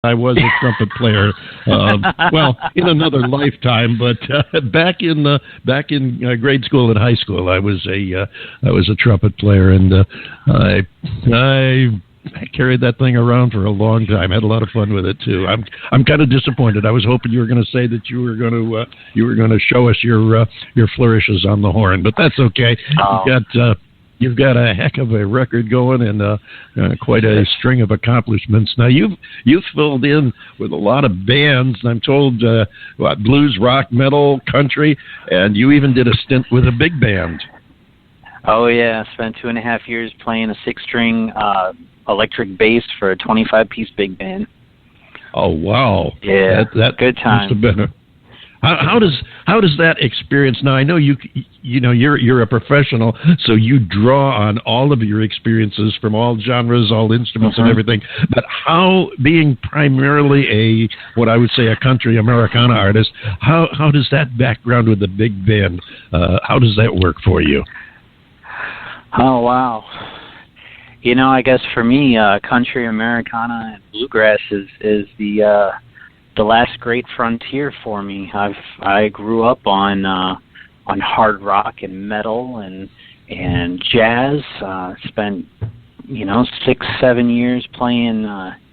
I was a trumpet player, well, in another lifetime. But back in grade school and high school, I was a trumpet player, and I carried that thing around for a long time. Had a lot of fun with it too. I'm kind of disappointed. I was hoping you were going to say that you were going to show us your flourishes on the horn, but that's okay. You've got a heck of a record going and quite a string of accomplishments. Now, you've filled in with a lot of bands. I'm told blues, rock, metal, country, and you even did a stint with a big band. Oh, yeah. I spent 2.5 years playing a 6-string electric bass for a 25-piece big band. Oh, wow. Yeah, that good time. Must have been How does that experience? Now I know you're a professional, so you draw on all of your experiences from all genres, all instruments, and everything. But how, being primarily what I would say a country Americana artist, how does that background with the big band? How does that work for you? Oh wow! I guess for me, country Americana and bluegrass is the last great frontier for me. I grew up on hard rock and metal and jazz. Spent 6-7 years playing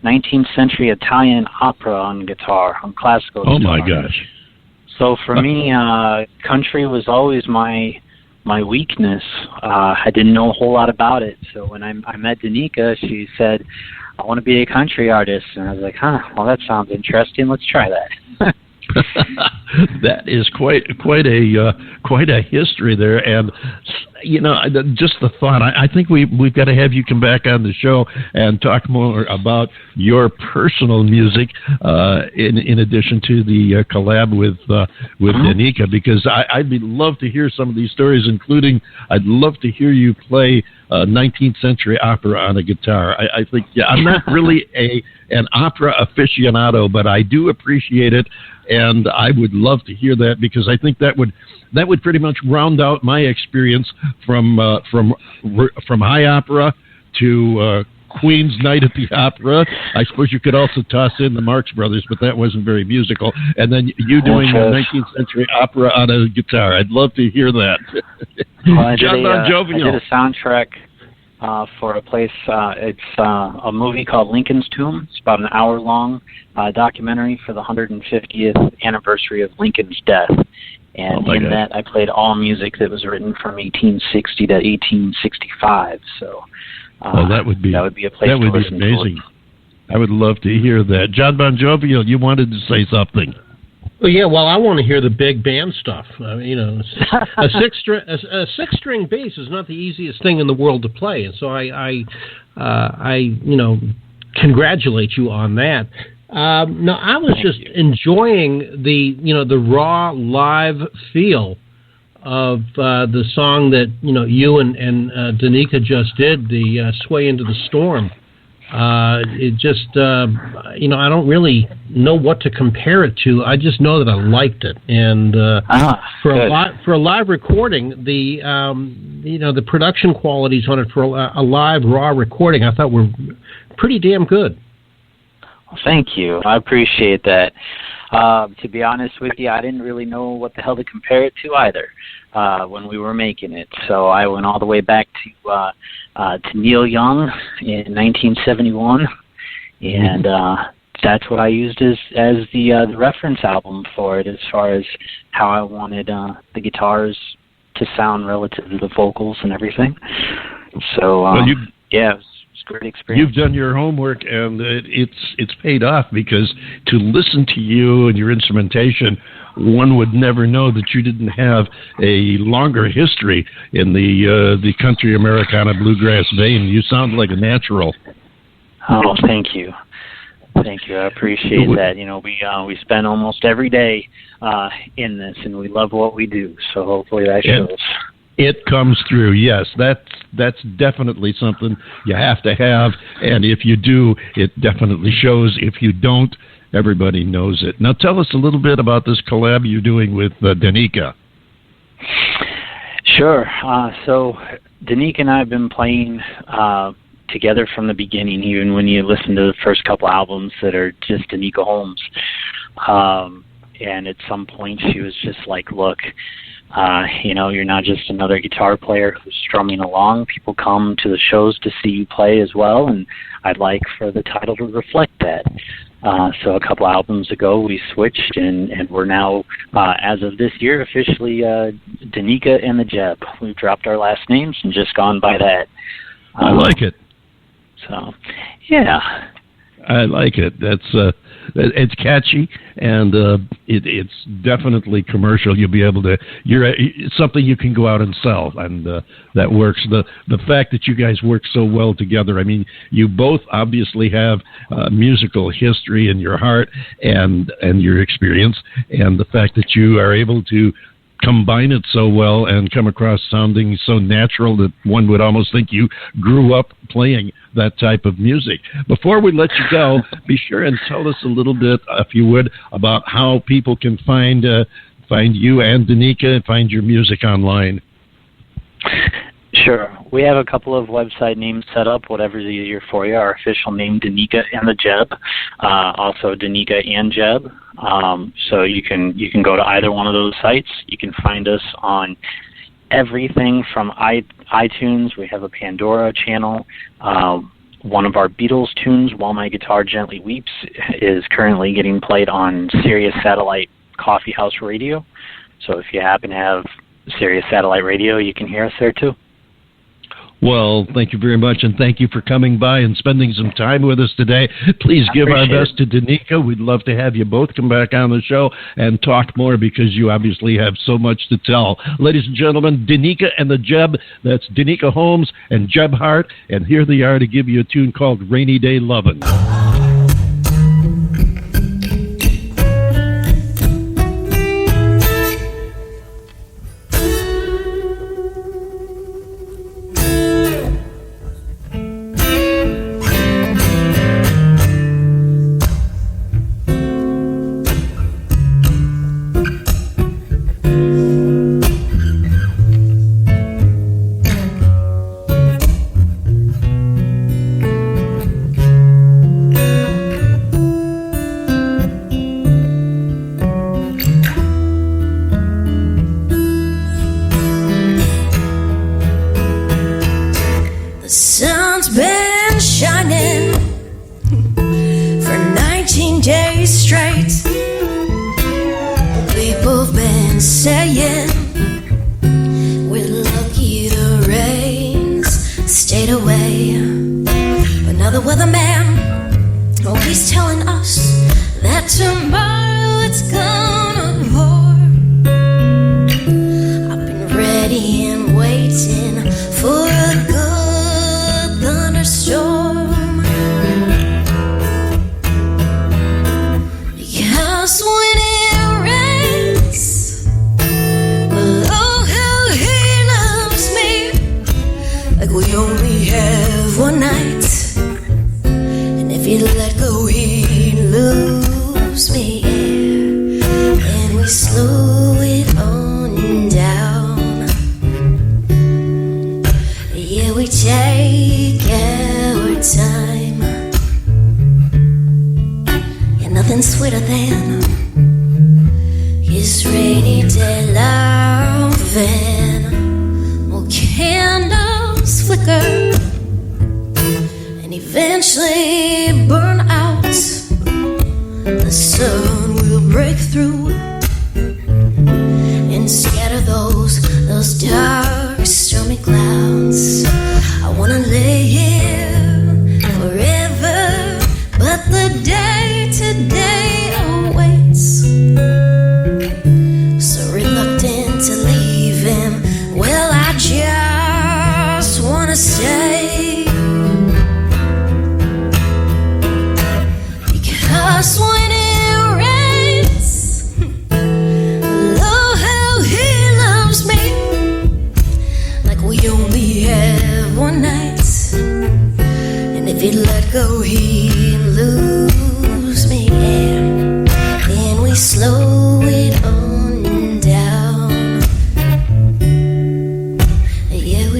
19th century Italian opera on guitar, on classical guitar. Oh my gosh! So for me, country was always my weakness. I didn't know a whole lot about it. So when I met Danika, she said, I want to be a country artist. And I was like, well, that sounds interesting. Let's try that. That is quite a history there, and just the thought. I think we've got to have you come back on the show and talk more about your personal music, in addition to the collab with Danika, because I'd love to hear some of these stories, including I'd love to hear you play 19th century opera on a guitar. I think I'm not really an opera aficionado, but I do appreciate it. And I would love to hear that, because I think that would pretty much round out my experience from high opera to Queen's Night at the Opera. I suppose you could also toss in the Marx Brothers, but that wasn't very musical. And then you doing the 19th century opera on a guitar. I'd love to hear that. Well, I did a soundtrack for a place. It's a movie called Lincoln's Tomb. It's about an hour-long documentary for the 150th anniversary of Lincoln's death. And that, I played all music that was written from 1860 to 1865. So that would be a place to listen amazing. I would love to hear that. John Bon Jovial, you wanted to say something. Well, yeah. Well, I want to hear the big band stuff. A six-string bass is not the easiest thing in the world to play, and so I congratulate you on that. No, I was just enjoying the raw live feel of the song that you and Danika just did, the "Sway into the Storm." It just, I don't really know what to compare it to. I just know that I liked it, and for a live recording, the production qualities on it for a live raw recording, I thought were pretty damn good. Well, thank you. I appreciate that. To be honest with you, I didn't really know what the hell to compare it to either when we were making it. So I went all the way back to Neil Young in 1971, and that's what I used as the reference album for it, as far as how I wanted the guitars to sound relative to the vocals and everything. So it was a great experience. You've done your homework, and it's paid off, because to listen to you and your instrumentation, one would never know that you didn't have a longer history in the country Americana bluegrass vein. You sound like a natural. Oh, thank you. Thank you. I appreciate that. We spend almost every day in this, and we love what we do. So hopefully that shows. It comes through, yes. That's definitely something you have to have, and if you do, it definitely shows. If you don't, everybody knows it. Now tell us a little bit about this collab you're doing with Danika. Sure. So Danika and I have been playing together from the beginning, even when you listen to the first couple albums that are just Danika Holmes. And at some point she was just like, look, you're not just another guitar player who's strumming along. People come to the shows to see you play as well, and I'd like for the title to reflect that. So a couple albums ago, we switched, and we're now, as of this year, officially Danika and the Jeb. We've dropped our last names and just gone by that. I like it. So, yeah. I like it. It's catchy, and it's definitely commercial. You'll be able to. It's something you can go out and sell, and that works. The fact that you guys work so well together. I mean, you both obviously have musical history in your heart and your experience, and the fact that you are able to combine it so well and come across sounding so natural that one would almost think you grew up playing that type of music. Before we let you go, be sure and tell us a little bit, if you would, about how people can find you and Danika and find your music online. Sure. We have a couple of website names set up, whatever's easier for you. Our official name, Danika and the Jeb, also Danika and Jeb. So you can go to either one of those sites. You can find us on everything from iTunes. We have a Pandora channel. One of our Beatles tunes, While My Guitar Gently Weeps, is currently getting played on Sirius Satellite Coffee House Radio. So if you happen to have Sirius Satellite Radio, you can hear us there too. Well, thank you very much, and thank you for coming by and spending some time with us today. Please give our best to Danika. We'd love to have you both come back on the show and talk more, because you obviously have so much to tell. Ladies and gentlemen, Danika and the Jeb, that's Danika Holmes and Jeb Hart, and here they are to give you a tune called Rainy Day Lovin'.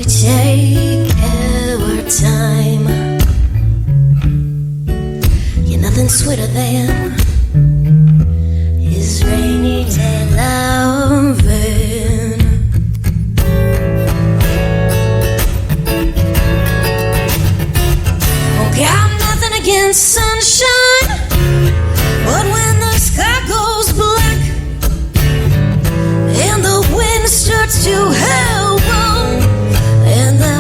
Take our time. is rainy day loving. Okay, I'm nothing against sunshine, but when the sky goes black and the wind starts to howl and the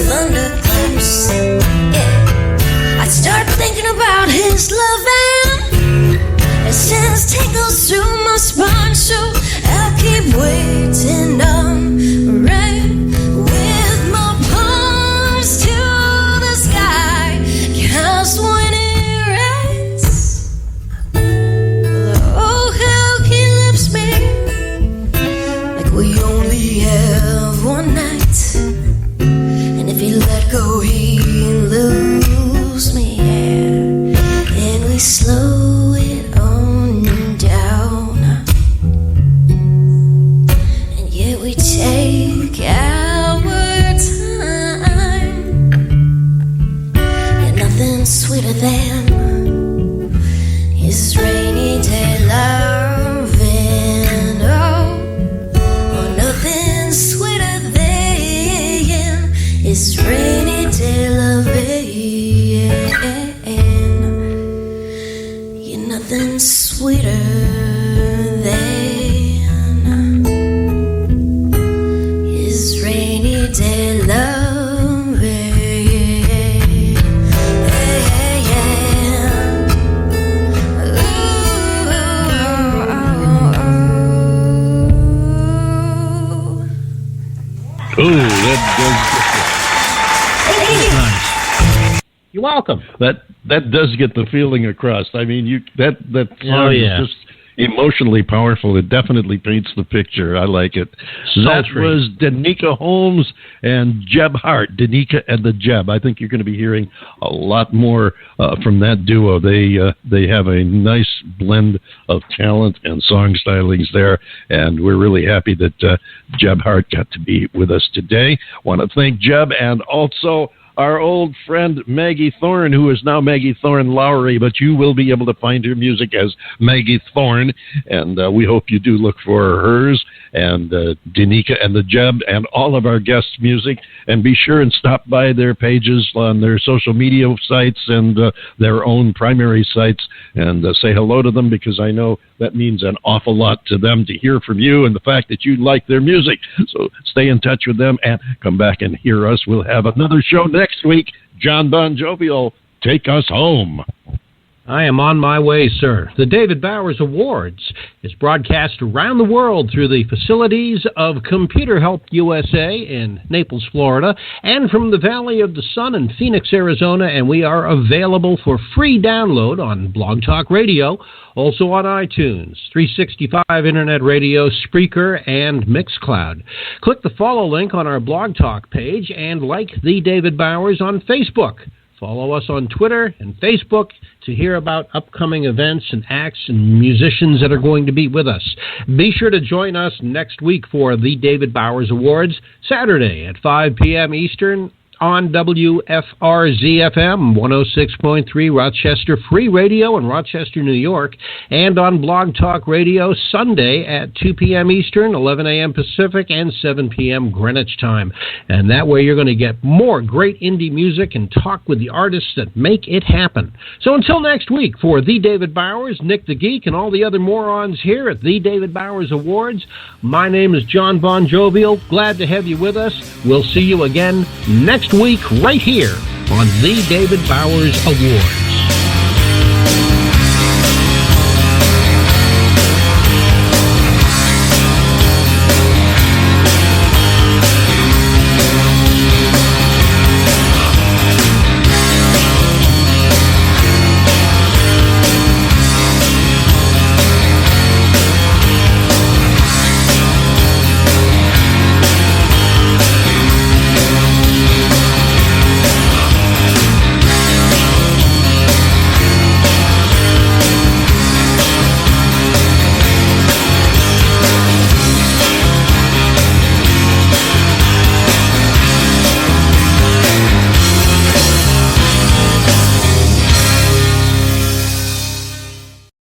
thunder claps, yeah, I start thinking about his love and it sends tingles through my spine. So I'll keep waiting on right with my palms to the sky, 'cause when it rains, oh how he lifts me like we only have one night, and if he let go he'd lose me, yeah. And we slow it on down, and yet we take our time, and nothing sweeter than his rainy day loving. Oh, nothing sweeter than his rainy day loving. You're nothing sweeter than his rainy day loving. Oh, that Nice. You're welcome. that does get the feeling across. I mean, that song is just emotionally powerful. It definitely paints the picture. I like it. That was Danika Holmes and Jeb Hart, Danika and the Jeb. I think you're going to be hearing a lot more from that duo. They have a nice blend of talent and song stylings there, and we're really happy that Jeb Hart got to be with us today. Want to thank Jeb and also our old friend Maggie Thorn, who is now Maggie Thorn Lowry, but you will be able to find her music as Maggie Thorn, and we hope you do look for hers, and Danika and the Jeb, and all of our guests' music, and be sure and stop by their pages on their social media sites and their own primary sites, and say hello to them, because I know that means an awful lot to them to hear from you and the fact that you like their music. So stay in touch with them and come back and hear us. We'll have another show next week. John Bon Jovi will take us home. I am on my way, sir. The David Bowers Awards is broadcast around the world through the facilities of Computer Help USA in Naples, Florida, and from the Valley of the Sun in Phoenix, Arizona, and we are available for free download on Blog Talk Radio, also on iTunes, 365 Internet Radio, Spreaker, and Mixcloud. Click the follow link on our Blog Talk page and like The David Bowers on Facebook. Follow us on Twitter and Facebook to hear about upcoming events and acts and musicians that are going to be with us. Be sure to join us next week for the David Bowers Awards, Saturday at 5 p.m. Eastern on WFRZ-FM 106.3 Rochester Free Radio in Rochester, New York, and on Blog Talk Radio Sunday at 2 p.m. Eastern, 11 a.m. Pacific, and 7 p.m. Greenwich time. And that way you're going to get more great indie music and talk with the artists that make it happen. So until next week, for The David Bowers, Nick the Geek, and all the other morons here at The David Bowers Awards, my name is John Bon Jovial. Glad to have you with us. We'll see you again next week right here on The David Bowers Awards.